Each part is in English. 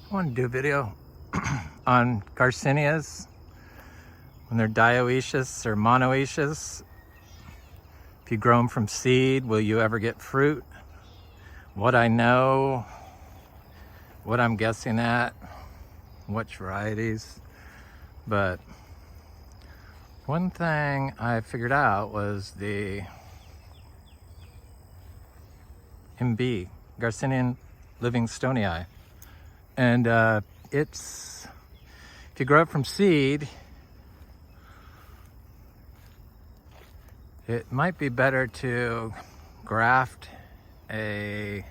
I want to do a video on Garcinias when they're dioecious or monoecious. If you grow them from seed, will you ever get fruit? What I know, what I'm guessing at, which varieties. But one thing I figured out was the MB, Garcinia livingstonei. And it's, if you grow it from seed, it might be better to graft a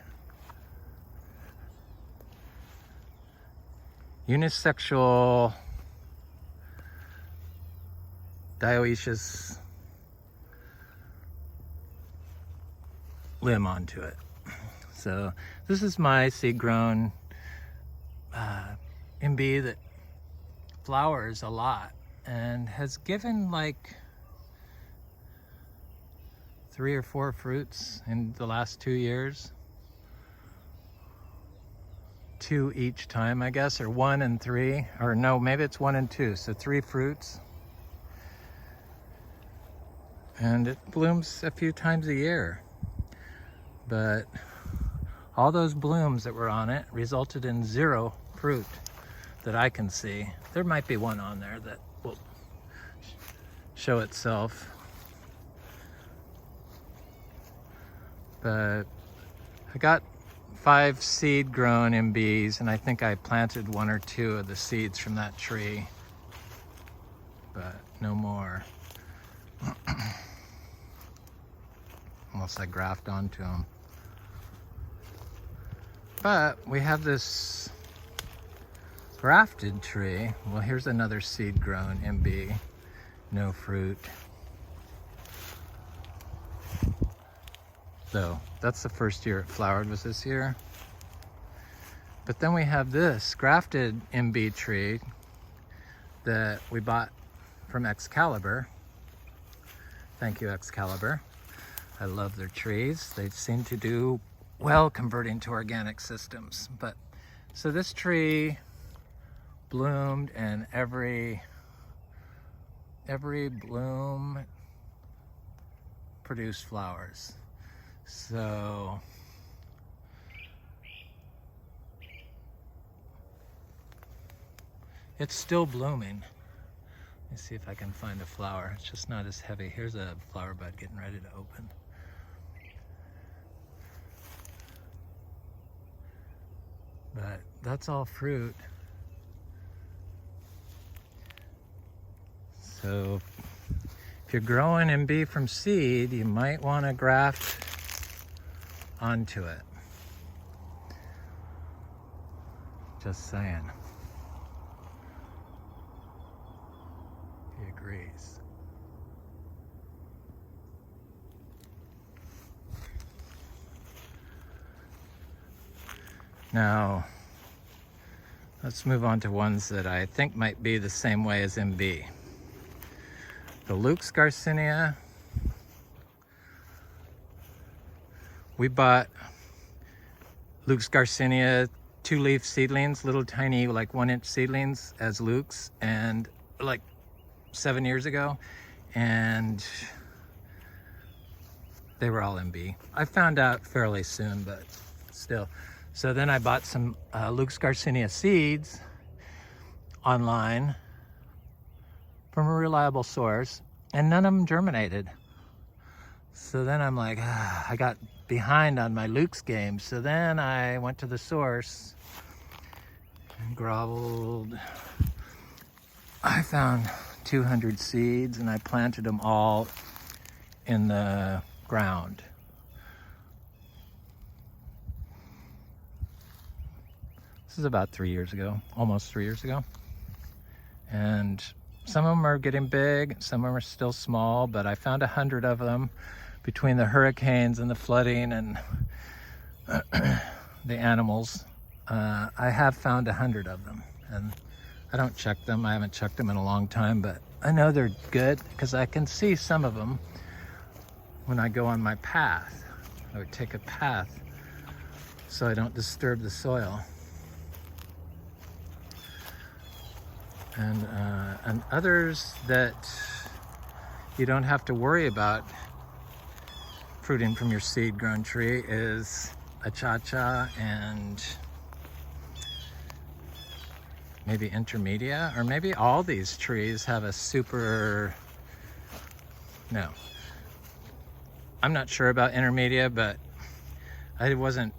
unisexual dioecious limb onto it. So this is my seed grown MB that flowers a lot and has given like 3 or 4 fruits in the last 2 years. 2 each time, I guess, or 1 and 3, or no, maybe it's 1 and 2, so 3 fruits. And it blooms a few times a year. But all those blooms that were on it resulted in 0 fruit that I can see. There might be one on there that will show itself. But I got 5 seed grown MBs, and I think I planted 1 or 2 of the seeds from that tree, but no more. Unless I graft onto them. But we have this grafted tree. Well, here's another seed grown MB, no fruit. So that's the first year it flowered, was this year. But then we have this grafted MB tree that we bought from Excalibur. Thank you, Excalibur. I love their trees. They seem to do well converting to organic systems. But so this tree bloomed, and every bloom produced flowers. So it's still blooming. Let me see if I can find a flower. It's just not as heavy. Here's a flower bud getting ready to open. But that's all fruit. So if you're growing MB from seed, you might want to graft onto it. Just saying. He agrees. Now, let's move on to ones that I think might be the same way as MB. The Luke's Garcinia. We bought Luke's Garcinia 2-leaf seedlings, little tiny like 1-inch seedlings as Luke's, and like 7 years ago, and they were all MB. I found out fairly soon, but still. So then I bought some Luke's Garcinia seeds online from a reliable source, and none of them germinated. So then I'm like, I got behind on my Luke's game. So then I went to the source and groveled. I found 200 seeds, and I planted them all in the ground. This is about 3 years ago, almost 3 years ago. And some of them are getting big, some of them are still small, but I found 100 of them between the hurricanes and the flooding and the animals. I have found 100 of them, and I don't check them. I haven't checked them in a long time, but I know they're good because I can see some of them when I go on my path. I would take a path so I don't disturb the soil. And others that you don't have to worry about fruiting from your seed grown tree is achacha and maybe intermedia, or maybe all these trees have a super, no, I'm not sure about intermedia, but I wasn't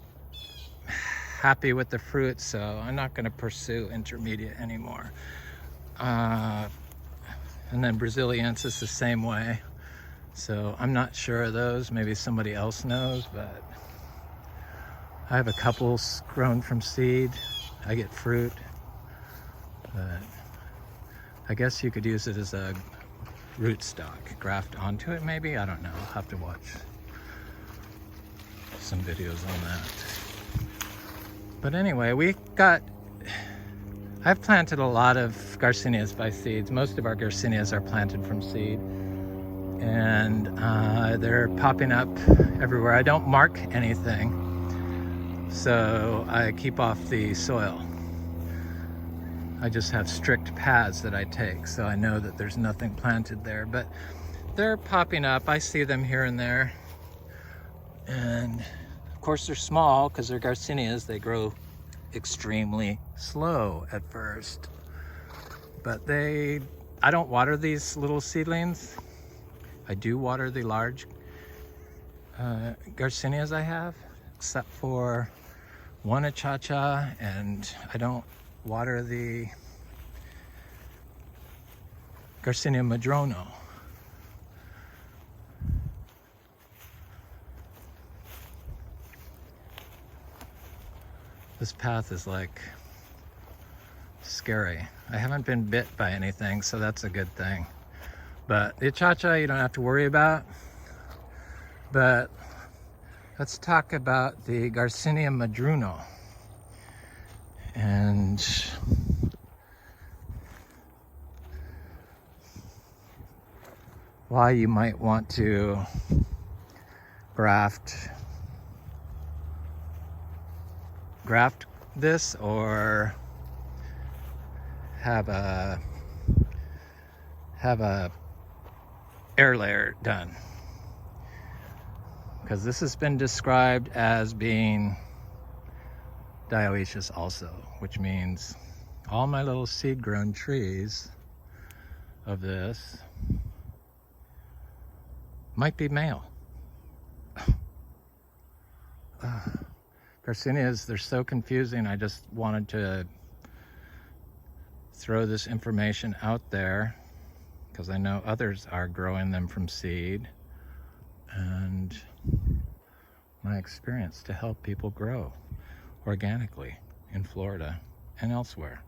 happy with the fruit, so I'm not going to pursue intermedia anymore. And then Braziliensis the same way, so I'm not sure of those. Maybe somebody else knows, but I have a couple grown from seed. I get fruit, but I guess you could use it as a rootstock, graft onto it maybe. I don't know. I'll have to watch some videos on that. But anyway, I've planted a lot of Garcinias by seeds. Most of our Garcinias are planted from seed, and they're popping up everywhere. I don't mark anything, so I keep off the soil. I just have strict paths that I take, so I know that there's nothing planted there, but they're popping up. I see them here and there, and of course they're small because they're Garcinias. They grow extremely slow at first, but I don't water these little seedlings. I do water the large Garcinias I have, except for one achacha, and I don't water the Garcinia madruno. This path is like scary. I haven't been bit by anything, so that's a good thing. But the achacha you don't have to worry about. But let's talk about the Garcinia madruno and why you might want to graft this, or have a air layer done, because this has been described as being dioecious also, which means all my little seed grown trees of this might be male. Garcinias, they're so confusing. I just wanted to throw this information out there because I know others are growing them from seed, and my experience to help people grow organically in Florida and elsewhere.